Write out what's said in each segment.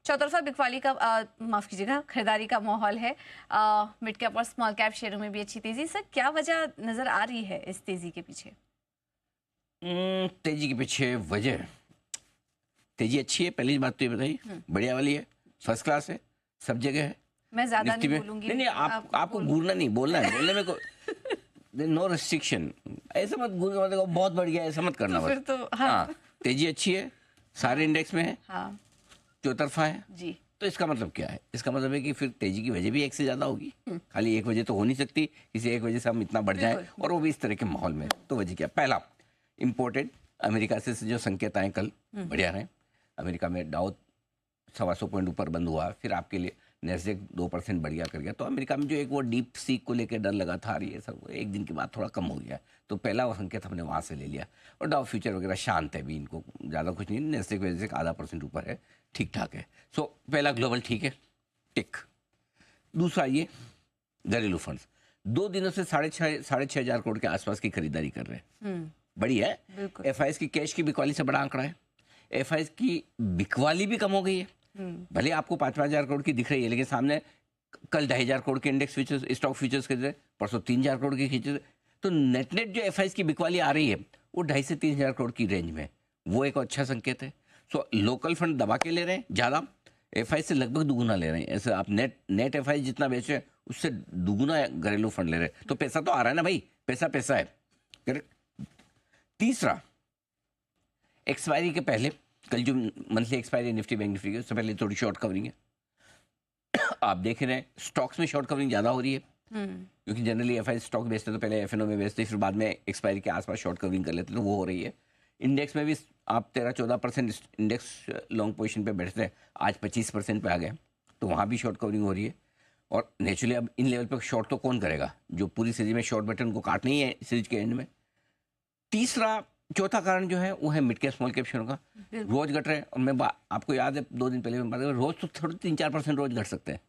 चौतरफा बिकवाली का माफ कीजिएगा खरीदारी का माहौल है। मिड कैप और स्मॉल कैप शेयरों में भी अच्छी तेजी। सर क्या वजह नजर आ रही है इस तेजी के पीछे? तेजी के पीछे वजह, तेजी अच्छी है, पहली बात तो ये बताइए, बढ़िया वाली है, फर्स्ट क्लास है, सब जगह है। मैं ज्यादा नहीं बोलूंगी। नहीं, आपको घूरना नहीं, बोलना है, बोलने में को नो रिस्ट्रिक्शन। ऐसा मत घूर, बहुत बढ़ गया ऐसा मत करना। तो फिर तो हाँ। तेजी अच्छी है, सारे इंडेक्स में है, हाँ चौतरफा है जी। तो इसका मतलब क्या है? इसका मतलब है कि फिर तेजी की वजह भी एक से ज्यादा होगी। खाली एक वजह तो हो नहीं सकती, किसी एक वजह से हम इतना बढ़ जाए, और वो भी इस तरह के माहौल में। तो वजह क्या? पहला इम्पोर्टेड अमेरिका से जो संकेत आए कल बढ़िया रहे। अमेरिका में डाउ 125 पॉइंट ऊपर बंद हुआ, फिर आपके लिए नैस्डैक 2% बढ़िया कर गया। तो अमेरिका में जो एक वो डीप सीक को लेकर डर लगा था, ये सब एक दिन के बाद थोड़ा कम हो गया। तो पहला वो संकेत हमने वहाँ से ले लिया। और डाउ फ्यूचर वगैरह शांत है, भी इनको ज़्यादा कुछ नहीं, नैस्डैक वजह से आधा % ऊपर है, ठीक ठाक है। सो पहला ग्लोबल ठीक है, टिक। दूसरा ये घरेलू फंड्स 2 दिनों से 6,500 हजार करोड़ के आसपास की खरीदारी कर रहे हैं, बड़ी है। एफआईएस की कैश की बिकवाली से बड़ा आंकड़ा है। एफआईएस की बिकवाली भी कम हो गई है, भले आपको 5,000 करोड़ की दिख रही है, लेकिन सामने कल 2,500 करोड़ के इंडेक्स फ्यूचर्स, स्टॉक फ्यूचर्स खरीद रहे, परसों 3,000 करोड़ की खींचे। तो नेट जो एफआईएस की बिकवाली आ रही है वो 2,500 से 3,000 करोड़ की रेंज में, वो एक अच्छा संकेत है। सो लोकल फंड दबा के ले रहे हैं ज़्यादा, एफआई से लगभग दुगुना ले रहे हैं। ऐसे आप नेट एफआई जितना बेचे उससे दुगुना घरेलू फंड ले रहे हैं। तो पैसा तो आ रहा है ना भाई, पैसा पैसा है, करेक्ट। तीसरा, एक्सपायरी के पहले कल जो monthly expiry Nifty bank Nifty की, उससे पहले थोड़ी शॉर्ट कवरिंग है। आप देख रहे हैं स्टॉक्स में शॉर्ट कवरिंग ज़्यादा हो रही है, क्योंकि जनरली एफआई स्टॉक बेचते तो पहले एफएनओ में बेचते, फिर बाद में एक्सपायरी के आसपास शॉर्ट कवरिंग कर लेते, तो वो हो रही है। इंडेक्स में भी आप 13-14% इंडेक्स लॉन्ग पोजीशन पे बैठते हैं, आज 25% पे आ गए, तो वहाँ भी शॉर्ट कवरिंग हो रही है। और नेचुरली अब इन लेवल पे शॉर्ट तो कौन करेगा, जो पूरी सीरीज में शॉर्ट बटन को काटना ही है सीरीज के एंड में। चौथा कारण जो है वो है मिड कैप स्मॉल कैप शेयरों का, रोज घट रहे हैं। और मैं आपको याद है 2 दिन पहले मैं बात कर, रोज तो थोड़े 3-4% रोज घट सकते हैं,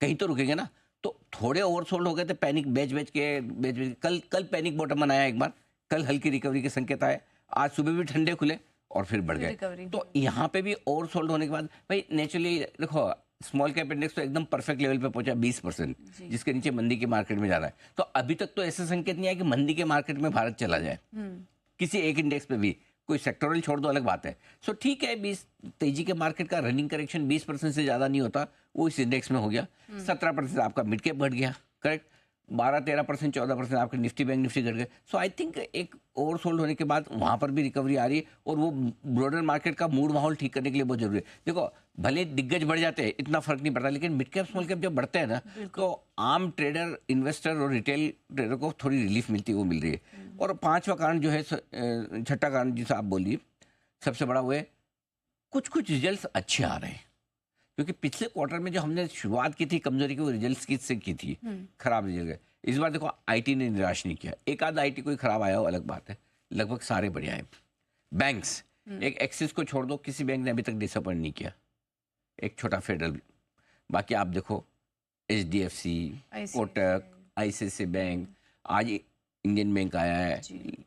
कहीं तो रुकेंगे ना। तो थोड़े ओवरसोल्ड हो गए थे, पैनिक बेच के कल पैनिक बॉटम बनाया एक बार, कल हल्की रिकवरी के संकेत आए, आज सुबह भी ठंडे खुले और फिर बढ़ गए। तो यहाँ पे भी ओवरसोल्ड होने के बाद भाई नेचुरली देखो, स्मॉल कैप इंडेक्स तो एकदम परफेक्ट लेवल पे पहुंचा 20%, जिसके नीचे मंदी के मार्केट में जा रहा है। तो अभी तक तो ऐसे संकेत नहीं आया कि मंदी के मार्केट में भारत चला जाए, किसी एक इंडेक्स पे भी। कोई सेक्टोरल छोड़ दो, अलग बात है। सो ठीक है, 20 तेजी के मार्केट का रनिंग करेक्शन 20% से ज्यादा नहीं होता, वो इस इंडेक्स में हो गया। 17% आपका मिड कैप घट गया, करेक्ट। 12-13%, 14% आपके निफ्टी बैंक निफ्टी घट गए। सो आई थिंक एक ओवरसोल्ड होने के बाद वहां पर भी रिकवरी आ रही है, और वो ब्रॉडर मार्केट का मूड माहौल ठीक करने के लिए बहुत जरूरी है। देखो, भले दिग्गज बढ़ जाते हैं, इतना फर्क नहीं पड़ता, लेकिन मिड कैप स्मॉल कैप जब बढ़ते हैं ना, तो आम ट्रेडर, इन्वेस्टर और रिटेल ट्रेडर को थोड़ी रिलीफ मिलती है, वो मिल रही है। और 5वां कारण जो है, छठा कारण जिसे आप बोलिए सबसे बड़ा, वो है कुछ रिजल्ट्स अच्छे आ रहे हैं। क्योंकि पिछले क्वार्टर में जो हमने शुरुआत की थी कमजोरी की, वो रिजल्ट्स किससे की थी, खराब रिजल्ट गए। इस बार देखो आईटी ने निराश नहीं किया, एक आधा आईटी कोई खराब आया हो अलग बात है, लगभग सारे बढ़िया हैं। बैंक्स, एक एक्सिस को छोड़ दो, किसी बैंक ने अभी तक डिसअपॉइंट नहीं किया, एक छोटा फेडरल। बाकी आप देखो HDFC, कोटक, ICICI बैंक, आज इंडियन बैंक आया है,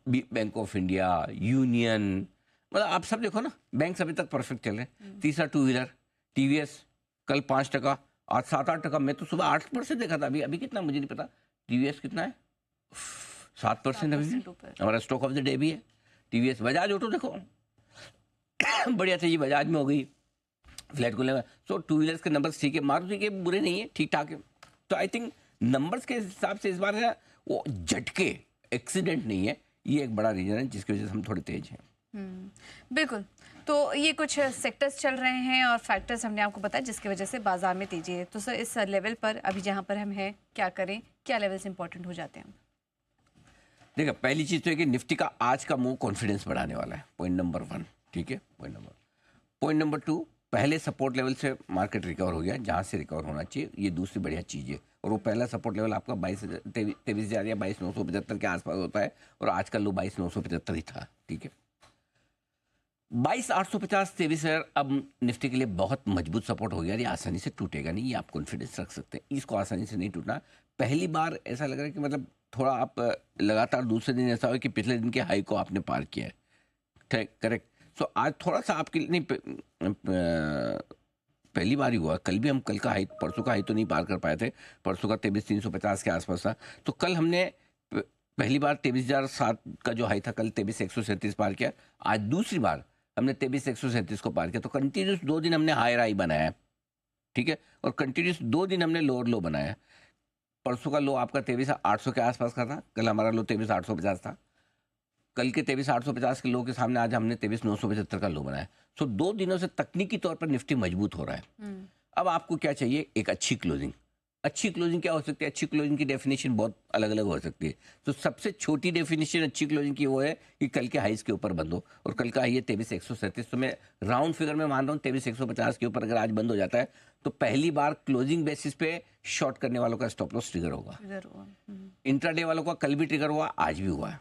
बैंक ऑफ इंडिया, यूनियन, मतलब आप सब देखो ना, बैंक अभी तक परफेक्ट चल रहे हैं। तीसरा टू व्हीलर, TVS कल 5%, आज 7-8%। मैं तो सुबह 8% देखा था, अभी कितना मुझे नहीं पता। TVS कितना है, 7% अभी भी। हमारा स्टॉक ऑफ द डे भी है TVS। बजाज ऑटो देखो बढ़िया थी जी, बजाज में हो गई फ्लैट को लेगा। सो टू व्हीलर्स के नंबर्स ठीक है, मारुति के बुरे नहीं है, ठीक ठाक है। तो आई थिंक नंबर्स के हिसाब से इस बार है वो झटके, एक्सीडेंट नहीं है, ये एक बड़ा रीजन है जिसकी वजह से हम थोड़े तेज हैं। बिल्कुल। तो ये कुछ सेक्टर्स चल रहे हैं और फैक्टर्स हमने आपको बताया जिसकी वजह से बाजार में तेजी है। तो सर इस लेवल पर अभी जहां पर हम हैं, क्या करें, क्या लेवल्स इंपॉर्टेंट हो जाते हैं? देखिए, पहली चीज तो है कि निफ्टी का आज का मूव कॉन्फिडेंस बढ़ाने वाला है, पॉइंट नंबर 1, ठीक है। पॉइंट नंबर 2, पहले सपोर्ट लेवल से मार्केट रिकवर हो गया, जहां से रिकवर होना चाहिए, ये दूसरी बढ़िया चीज है। और वो पहला सपोर्ट लेवल आपका 23,000 या 22,975 के आसपास होता है, और आज का लो 22,975 ही था, ठीक है। 22,850, 23,000 अब निफ्टी के लिए बहुत मजबूत सपोर्ट हो गया, ये आसानी से टूटेगा नहीं, ये आप कॉन्फिडेंस रख सकते हैं, इसको आसानी से नहीं टूटना। पहली बार ऐसा लग रहा है कि मतलब थोड़ा आप लगातार दूसरे दिन ऐसा हो कि पिछले दिन के हाई को आपने पार किया है, करेक्ट। सो आज थोड़ा सा आपके लिए नहीं, पहली बार ही हुआ। कल भी हम कल का हाई, परसों का हाई तो नहीं पार कर पाए थे, परसों का 23,350 के आसपास था। तो कल हमने पहली बार 23,007 का जो हाई था कल 23,137 पार किया। आज दूसरी बार हमने 23,137 को पार किया। तो कंटिन्यूस 2 दिन हमने हायर हाई बनाया है, ठीक है, और कंटिन्यूस 2 दिन हमने लोअर लो बनाया है। परसों का लो आपका 23,800 के आसपास का था, कल हमारा लो 23,850 था। कल के 23,850 के लो के सामने आज हमने 23,975 का लो बनाया। सो 2 दिनों से तकनीकी तौर पर निफ्टी मजबूत हो रहा है। अब आपको क्या चाहिए? एक अच्छी क्लोजिंग। अच्छी क्लोजिंग क्या हो सकती है? अच्छी क्लोजिंग की डेफिनेशन बहुत अलग अलग हो सकती है। तो सबसे छोटी डेफिनेशन अच्छी क्लोजिंग की वो है कि कल के हाइस के ऊपर बंद हो, और कल का हाई है 23,137। तो मैं राउंड फिगर में मान रहा हूँ 23,150 के ऊपर अगर आज बंद हो जाता है तो पहली बार क्लोजिंग बेसिस पे शॉर्ट करने वालों का स्टॉप लॉस ट्रिगर होगा। इंट्राडे वालों का कल भी ट्रिगर हुआ, आज भी हुआ है।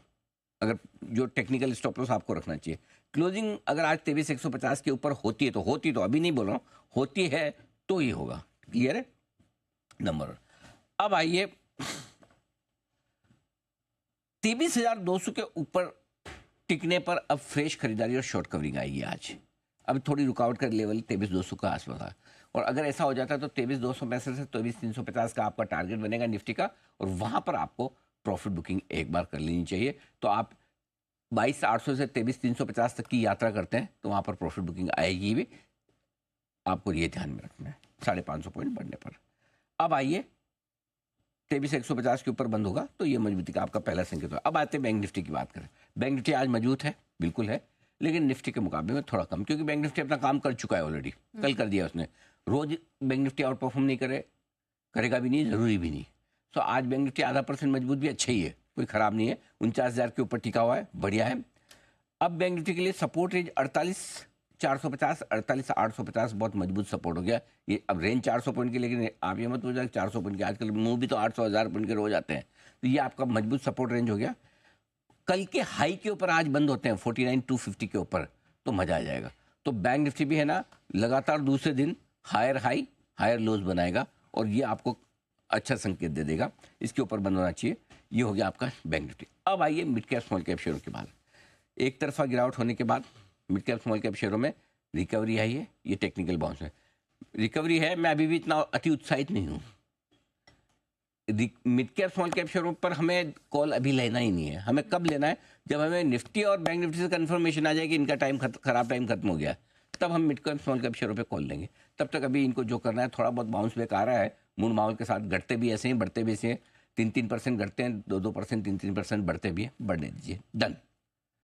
अगर जो टेक्निकल स्टॉप लॉस आपको रखना चाहिए, क्लोजिंग अगर आज 23,150 के ऊपर होती है तो अभी नहीं बोल रहा हूँ, होती है तो ही होगा। क्लियर है? नंबर। अब आइए 23,200 के ऊपर टिकने पर अब फ्रेश खरीदारी और शॉर्ट कवरिंग आएगी आज। अब थोड़ी रुकावट का लेवल 23,200 का आसपास है, और अगर ऐसा हो जाता है तो 23,265 से 23,350 का आपका टारगेट बनेगा निफ्टी का, और वहां पर आपको प्रॉफिट बुकिंग एक बार कर लेनी चाहिए। तो आप 22,800 से 23,350 तक की यात्रा करते हैं तो वहां पर प्रॉफिट बुकिंग आएगी भी, आपको ये ध्यान में रखना है 550 पॉइंट बढ़ने पर। अब आइए 23,150 के ऊपर बंद होगा तो ये मजबूती का आपका पहला संकेत होगा। अब आते हैं बैंक निफ्टी की बात करें। बैंक निफ्टी आज मजबूत है, बिल्कुल है, लेकिन निफ्टी के मुकाबले में थोड़ा कम, क्योंकि बैंक निफ्टी अपना काम कर चुका है ऑलरेडी, कल कर दिया उसने। रोज बैंक निफ्टी आउट परफॉर्म नहीं करेगा भी नहीं, जरूरी भी नहीं। तो आज बैंक निफ्टी आधा % मजबूत भी अच्छा ही है, कोई खराब नहीं है, 49,000 के ऊपर टिका हुआ है, बढ़िया है। अब बैंक निफ्टी के लिए सपोर्ट रेंज 48,450 48,850 बहुत मजबूत सपोर्ट हो गया। ये अब रेंज 400 पॉइंट की, लेकिन आप ये मत बोलिए 400 पॉइंट के, आजकल मूव भी तो 800,000 पॉइंट के रोज आते हैं। तो ये आपका मजबूत सपोर्ट रेंज हो गया। कल के हाई के ऊपर आज बंद होते हैं 49,250 के ऊपर, तो मजा आ जाएगा। तो बैंक निफ्टी भी है ना, लगातार दूसरे दिन हायर हाई हायर लोज बनाएगा, और ये आपको अच्छा संकेत दे देगा, इसके ऊपर बंद होना चाहिए। ये हो गया आपका बैंक निफ्टी। अब आइए मिड कैप स्मॉल कैप शेयरों के बाद। एक तरफा गिरावट होने के बाद मिड कैप स्मॉल कैप शेयरों में रिकवरी आई है। ये टेक्निकल बाउंस है, रिकवरी है। मैं अभी भी इतना अति उत्साहित नहीं हूँ। मिड कैप स्मॉल कैप शेयरों पर हमें कॉल अभी लेना ही नहीं है। हमें कब लेना है? जब हमें निफ्टी और बैंक निफ्टी से कंफर्मेशन आ जाए कि इनका टाइम खराब टाइम खत्म हो गया, तब हम मिड कैप स्मॉल कैप शेयरों पे कॉल लेंगे। तब तक अभी इनको जो करना है, थोड़ा बहुत बाउंस बैक आ रहा है मूड माहौल के साथ, घटते भी ऐसे हैं बढ़ते भी ऐसे हैं, 3-3% घटते हैं, 2-2%, 3-3% बढ़ते भी हैं, बढ़ने दीजिए। डन।